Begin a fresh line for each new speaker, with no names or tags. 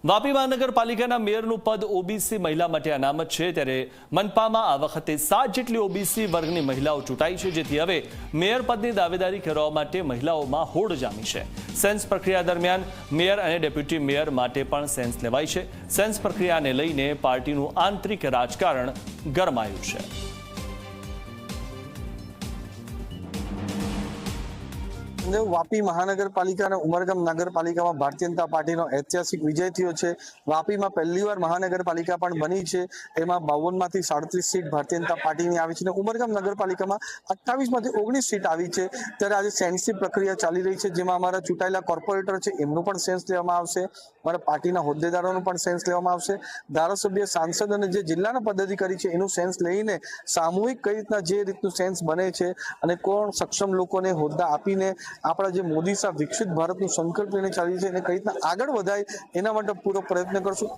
વાપી મહાનગરપાલિકાના મેયરનું પદ ઓબીસી મહિલા માટે અનામત છે, ત્યારે મનપામાં આ વખતે 7 જેટલી ઓબીસી વર્ગની મહિલાઓ ચૂંટાઈ છે, જેથી હવે મેયર પદની દાવેદારી કરવા માટે મહિલાઓમાં હોડ જામી છે। સેન્સ પ્રક્રિયા દરમિયાન મેયર અને ડેપ્યુટી મેયર માટે પણ સેન્સ લેવાય છે। સેન્સ પ્રક્રિયાને લઈને પાર્ટીનું આંતરિક રાજકારણ ગરમાયું છે।
વાપી મહાનગરપાલિકા અને ઉમરગામ નગરપાલિકામાં ભારતીય જનતા પાર્ટીનો ઐતિહાસિક વિજય થયો છે। વાપીમાં પહેલીવાર મહાનગરપાલિકા પણ બની છે, એમાં 52 માંથી 37 સીટ ભારતીય જનતા પાર્ટીની આવી છે અને ઉમરગામ નગરપાલિકામાં 28 માંથી 19 સીટ આવી છે। ત્યારે આજે સેન્સની પ્રક્રિયા ચાલી રહી છે, જેમાં અમારા ચૂંટાયેલા કોર્પોરેટર છે એમનું પણ સેન્સ લેવામાં આવશે, અમારા પાર્ટીના હોદ્દેદારોનું પણ સેન્સ લેવામાં આવશે, ધારાસભ્ય, સાંસદ અને જે જિલ્લાના પદાધિકારી છે એનું સેન્સ લઈને સામૂહિક કઈ રીતના જે રીતનું સેન્સ બને છે અને કોણ સક્ષમ લોકોને હોદ્દા આપીને આપણા જે મોદી સાહેબ વિકસિત ભારતનું સંકલ્પ લઈને ચાલી છે એને કઈ રીતના આગળ વધાય એના માટે પૂરો પ્રયત્ન કરશું।